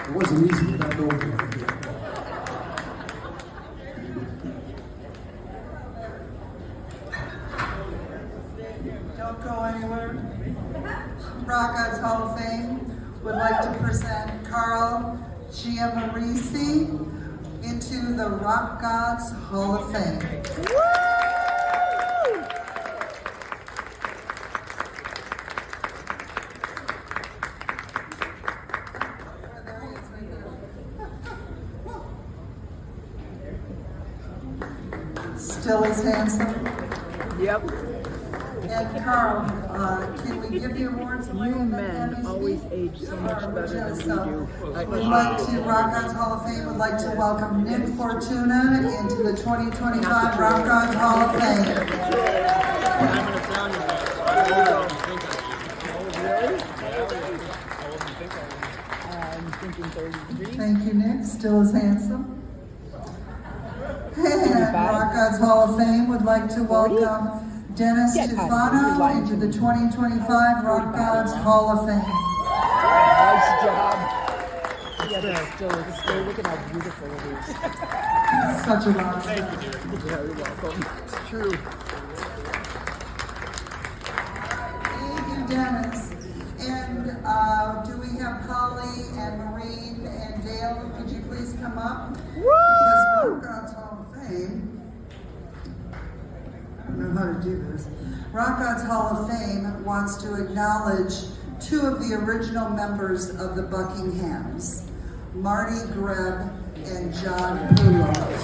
It wasn't easy to bend over like that. Don't go anywhere. RockGODZ Hall of Fame would like to present Carl Giamarisi into the RockGODZ Hall of Fame. Still as handsome. Yep. And Carl, can we give you awards? You men always age so much better than we do. We'd like to, RockGODZ Hall of Fame would like to welcome Nick Fortuna into the 2025 RockGODZ Hall of Fame. I'm thinking 33. Thank you, Nick. Still as handsome. And RockGODZ Hall of Fame would like to welcome Dennis Tufano into the 2025 RockGODZ Hall of Fame. Nice job. Yeah, still looking how beautiful it is. Such a rock star. Thank you, dear. You're very welcome. It's true. Thank you, Dennis. And do we have Holly and Maureen and Dale? Could you please come up? Woo! Because RockGODZ Hall of Fame, I don't know how to do this. RockGODZ Hall of Fame wants to acknowledge two of the original members of the Buckinghams, Marty Greb and John Poulos.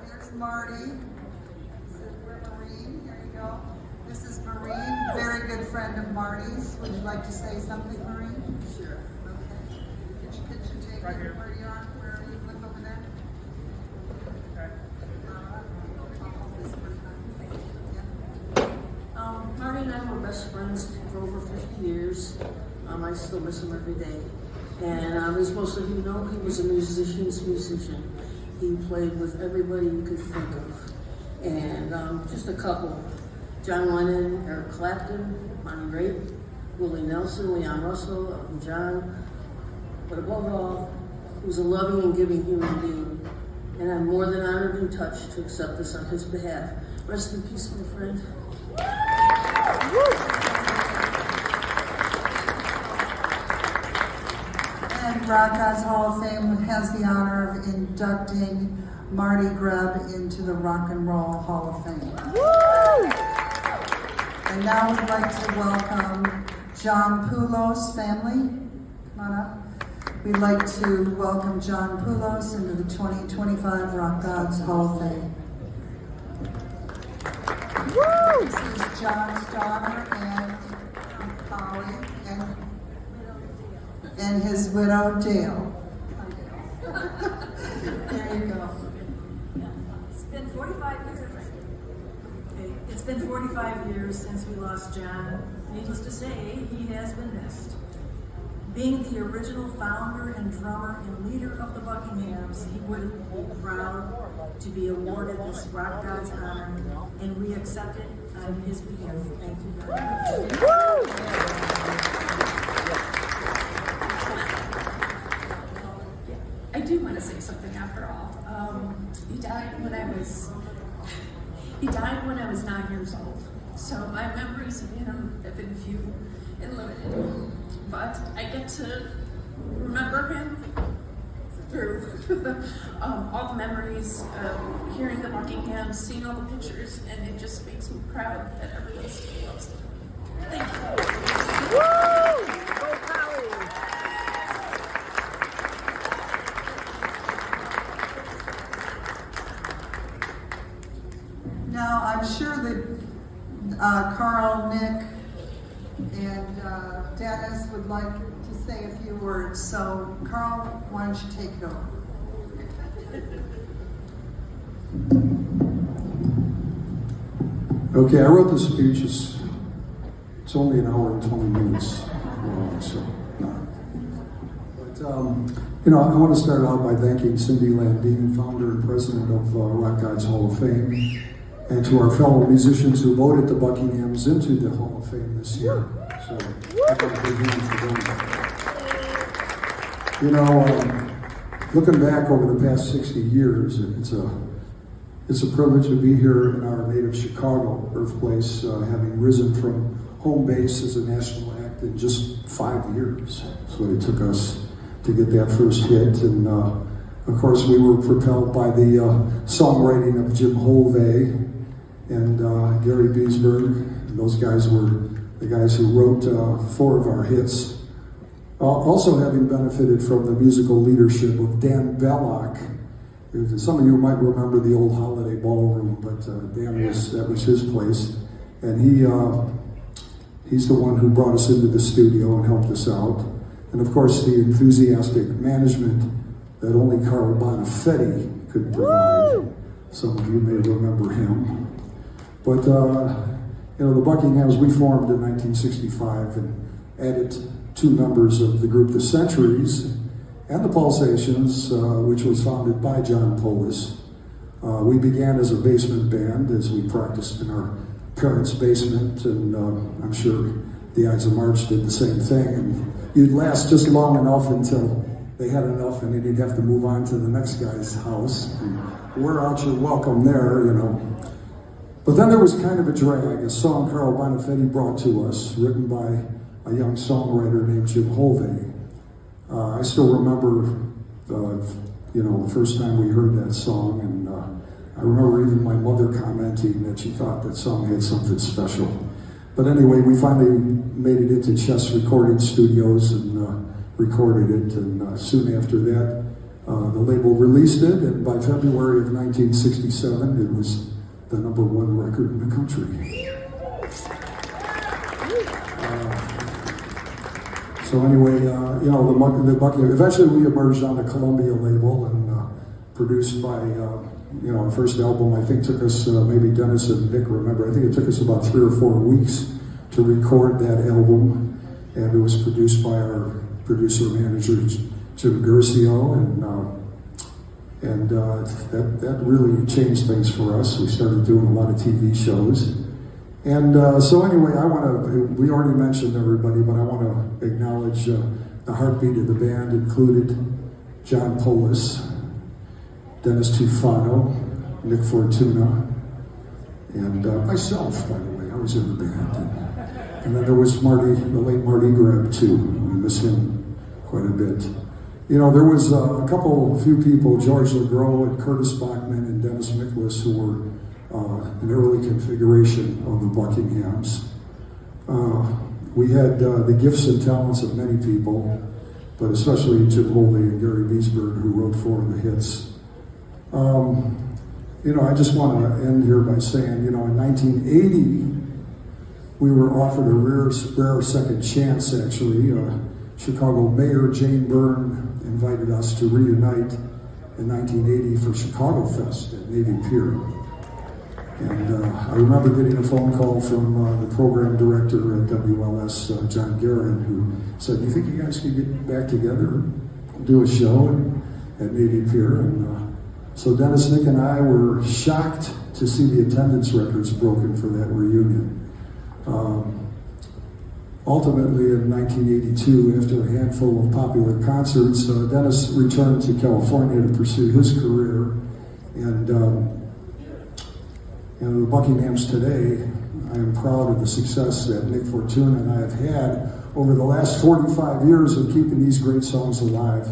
Here's Marty. We're Maureen. Here you go. This is Maureen, very good friend of Marty's. Would you like to say something, Maureen? Sure. Okay. Could you take right here where you are? Where are you? Look over there. Marty and I were best friends for over 50 years. I still miss him every day. And as most of you know, he was a musician's musician. He played with everybody you could think of. And just a couple: John Lennon, Eric Clapton, Bonnie Raitt, Willie Nelson, Leon Russell, Elton John. But above all, he was a loving and giving human being. And I'm more than honored and touched to accept this on his behalf. Rest in peace, my friend. And RockGODZ Hall of Fame has the honor of inducting Marty Greb into the Rock and Roll Hall of Fame. And now we'd like to welcome John Poulos' family. Come on up. We'd like to welcome John Poulos into the 2025 RockGODZ Hall of Fame. This is John's daughter and Holly and his widow Dale. There you go. It's been 45 years. Okay. It's been 45 years since we lost John. Needless to say, he has been missed. Being the original founder and drummer and leader of the Buckinghams, he would have been proud to be awarded this RockGODZ honor, and we accept it on his behalf. Thank you very much. I do want to say something after all. He died when I was 9 years old. So my memories of him have been few and limited. But I get to remember him through all the memories of hearing the Buckinghams, seeing all the pictures, and it just makes me proud that everyone still loves him. Thank you. Woo! Go Polly! Now, I'm sure that Carl, Nick, and Dennis would like to say a few words. So, Carl, why don't you take it over? Okay, I wrote this speech. It's only an hour and 20 minutes long, so no. But I want to start out by thanking Cindy Landine, founder and president of RockGODZ Hall of Fame, and to our fellow musicians who voted the Buckinghams into the Hall of Fame this year. So, I got a big hand for them. You know, looking back over the past 60 years, it's a privilege to be here in our native Chicago birthplace, having risen from home base as a national act in just 5 years. That's what it took us to get that first hit. And of course, we were propelled by the songwriting of Jim Holvey and Gary Biesberg. Those guys were the guys who wrote 4 of our hits. Also having benefited from the musical leadership of Dan Belloc. Some of you might remember the old Holiday Ballroom, but that was his place. And he's the one who brought us into the studio and helped us out. And of course, the enthusiastic management that only Carl Bonifetti could provide. Some of you may remember him. But, you know, the Buckinghams, we formed in 1965 and added 2 members of the group The Centuries and the Pulsations, which was founded by John Polis. We began as a basement band as we practiced in our parents' basement, and I'm sure the Ides of March did the same thing. And you'd last just long enough until they had enough and then you'd have to move on to the next guy's house. And wear out your welcome there, you know. But then there was kind of a drag, a song Carl Bonifetti brought to us, written by a young songwriter named Jim Holvey. I still remember, you know, the first time we heard that song, and I remember even my mother commenting that she thought that song had something special. But anyway, we finally made it into Chess Recording Studios and recorded it, and soon after that, the label released it, and by February of 1967, it was the #1 record in the country. So anyway, you know, the Buckingham, eventually we emerged on the Columbia label and produced by, you know, our first album, I think took us, maybe Dennis and Nick remember, I think it took us about 3 or 4 weeks to record that album, and it was produced by our producer-manager, Jim Guercio, and that really changed things for us. We started doing a lot of TV shows. And so anyway, we already mentioned everybody, but I want to acknowledge the heartbeat of the band included John Polis, Dennis Tufano, Nick Fortuna, and myself, by the way. I was in the band. And then there was Marty, the late Marty Greb, too. We miss him quite a bit. You know, there was a few people, George LeGros and Curtis Bachman and Dennis Miklas, who were an early configuration of the Buckinghams. We had the gifts and talents of many people, but especially Jim Holvey and Gary Biesberg, who wrote 4 of the hits. You know, I just want to end here by saying, you know, in 1980, we were offered a rare second chance, actually. Chicago Mayor Jane Byrne invited us to reunite in 1980 for Chicago Fest at Navy Pier. And I remember getting a phone call from the program director at WLS, John Guerin, who said, "Do you think you guys could get back together and do a show at Navy Pier?" And so Dennis, Nick, and I were shocked to see the attendance records broken for that reunion. Ultimately, in 1982, after a handful of popular concerts, Dennis returned to California to pursue his career. And you know, the Buckinghams today, I am proud of the success that Nick Fortuna and I have had over the last 45 years of keeping these great songs alive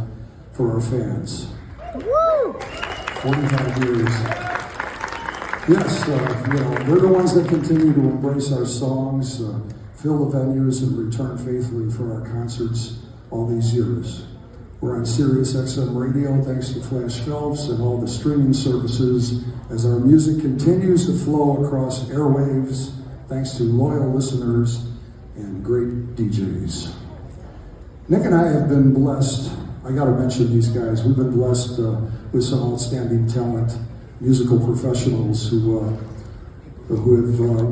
for our fans. Woo! 45 years. Yes, you know, they're the ones that continue to embrace our songs, fill the venues, and return faithfully for our concerts all these years. We're on Sirius XM Radio thanks to Flash Phelps and all the streaming services as our music continues to flow across airwaves thanks to loyal listeners and great DJs. Nick and I have been blessed. I got to mention these guys. We've been blessed with some outstanding talent, musical professionals who have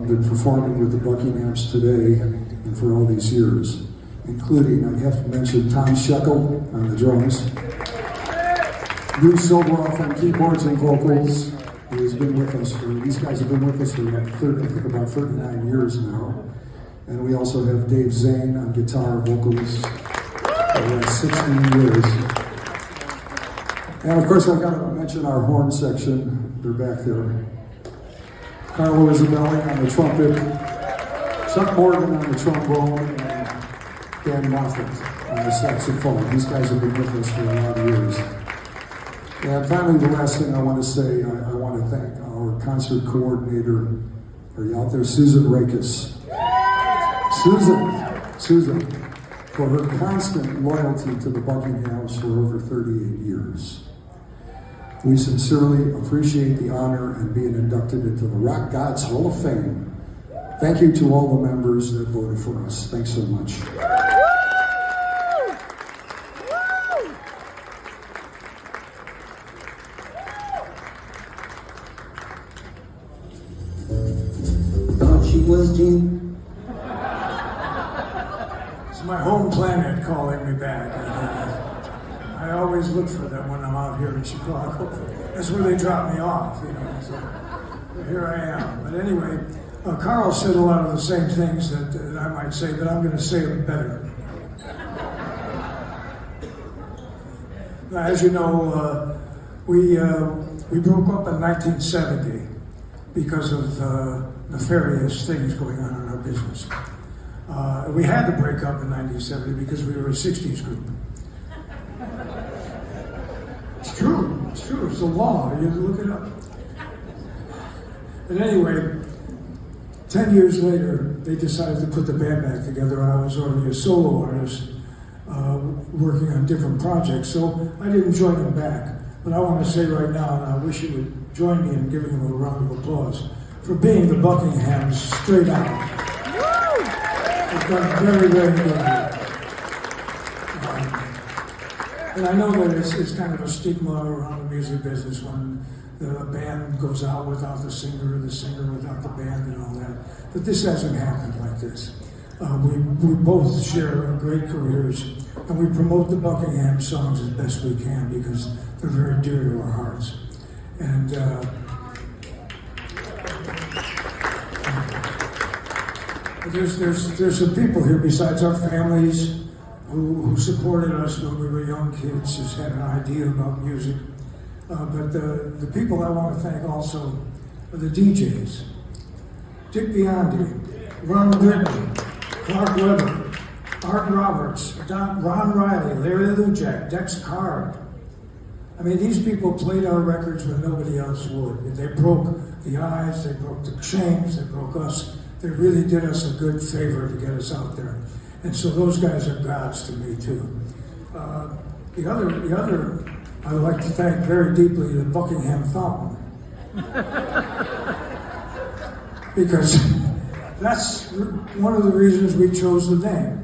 been performing with the Buckinghams today and for all these years, including, I have to mention, Tom Shekel on the drums, Bruce Silveroff on keyboards and vocals, who's been with us these guys have been with us for about 39 years now. And we also have Dave Zane on guitar, vocals, for the last 16 years. And of course, I've got to mention our horn section. They're back there. Carlo Isabelli on the trumpet, Chuck Morgan on the trombone, and Dan Moffat on the saxophone. These guys have been with us for a lot of years. And finally, the last thing I want to say, I want to thank our concert coordinator. Are you out there? Susan Rakes. Susan, for her constant loyalty to the Buckinghams for over 38 years. We sincerely appreciate the honor and being inducted into the RockGODZ Hall of Fame. Thank you to all the members that voted for us. Thanks so much. Thought she was Jean. It's my home planet calling me back. I always look for them when I'm out here in Chicago. That's where they drop me off, you know. So here I am. But anyway, Carl said a lot of the same things that I might say, but I'm going to say them better. Now, as you know, we broke up in 1970 because of nefarious things going on in our business. We had to break up in 1970 because we were a 60s group. It's true, it's the law, you look it up. But anyway, 10 years later, they decided to put the band back together. I was already a solo artist, working on different projects, so I didn't join them back. But I want to say right now, and I wish you would join me in giving them a round of applause for being the Buckinghams straight out. They've done very, very good. And I know that it's kind of a stigma around the music business when the band goes out without the singer without the band and all that. But this hasn't happened like this. We both share great careers, and we promote the Buckingham songs as best we can because they're very dear to our hearts. And there's some people here besides our families who supported us when we were young kids, just had an idea about music. But the people I want to thank also are the DJs. Dick Biondi, Ron Britton, Clark Weber, Art Roberts, Ron Riley, Larry Lujak, Dex Card. I mean, these people played our records when nobody else would. They broke the eyes, they broke the chains, they broke us. They really did us a good favor to get us out there. And so those guys are gods to me too. The other, I would like to thank very deeply the Buckingham Fountain. Because that's one of the reasons we chose the name.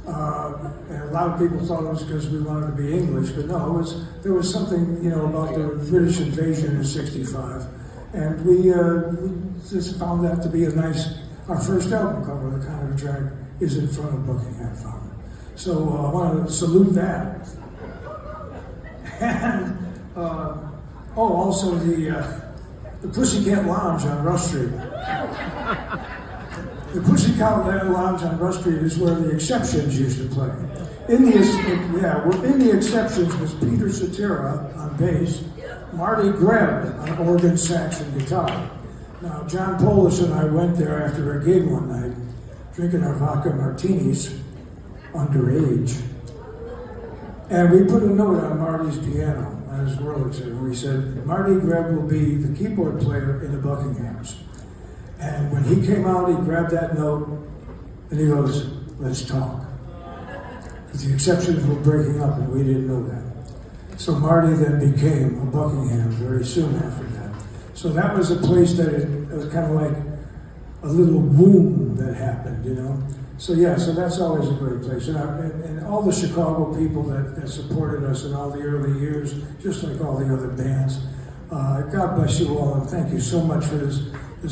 And a lot of people thought it was because we wanted to be English, but no, there was something, you know, about the British invasion in '65. And we just found that to be a nice, our first album cover, The Kind of Drag, is in front of Buckingham Fountain. So I want to salute that. And also the Pussycat Lounge on Rush Street. The Pussycat Lounge on Rush Street is where the Exceptions used to play. In the Exceptions was Peter Cetera on bass, Marty Greb on organ, sax, and guitar. Now, John Polish and I went there after a gig one night, drinking our vodka martinis, underage. And we put a note on Marty's piano, on his Wurlitzer, and we said, Marty Greb will be the keyboard player in the Buckinghams. And when he came out, he grabbed that note, and he goes, let's talk. Because the Exceptions were breaking up, and we didn't know that. So Marty then became a Buckingham very soon after that. So that was a place that it was kind of like a little womb that happened, you know. So yeah, so that's always a great place. And all the Chicago people that supported us in all the early years, just like all the other bands. God bless you all, and thank you so much for this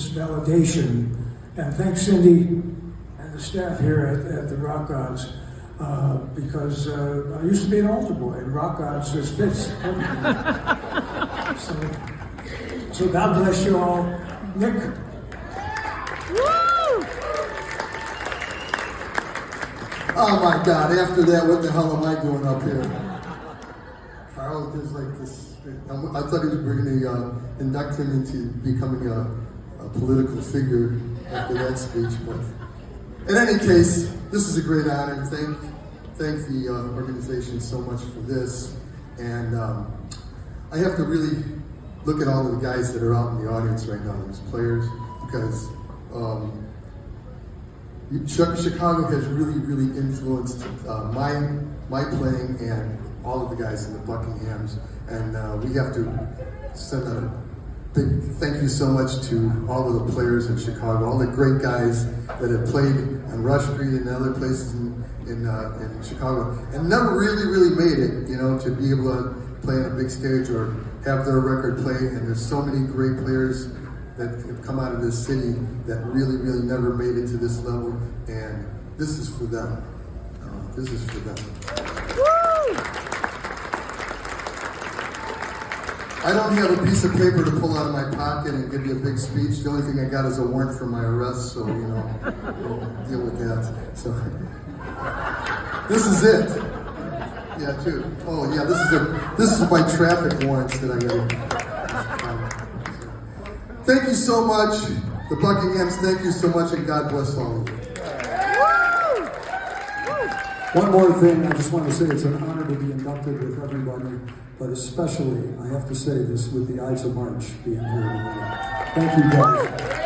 validation. And thanks Cindy and the staff here at the RockGODZ, because I used to be an altar boy, and RockGODZ just fits everything. So So God bless you all. Nick? Oh my God, after that, what the hell am I doing up here? Carl just like this. I thought we were going to induct him into becoming a political figure after that speech. But in any case, this is a great honor. Thank the organization so much for this. And I have to really look at all of the guys that are out in the audience right now, these players, because Chicago has really influenced my playing and all of the guys in the Buckinghams, and we have to send a big thank you so much to all of the players in Chicago, all the great guys that have played on Rush Street and other places in Chicago, and never really made it, to be able to play on a big stage or have their record play. And there's so many great players that have come out of this city that really never made it to this level, and this is for them. This is for them. I don't have a piece of paper to pull out of my pocket and give you a big speech. The only thing I got is a warrant for my arrest, so we'll deal with that. So this is it. Yeah, too. Oh yeah, this is my traffic warrants that I got. Thank you so much, the Buckinghams. Thank you so much, and God bless all of you. One more thing, I just want to say it's an honor to be inducted with everybody, but especially, I have to say this, with the Ides of March being here tonight. Thank you guys.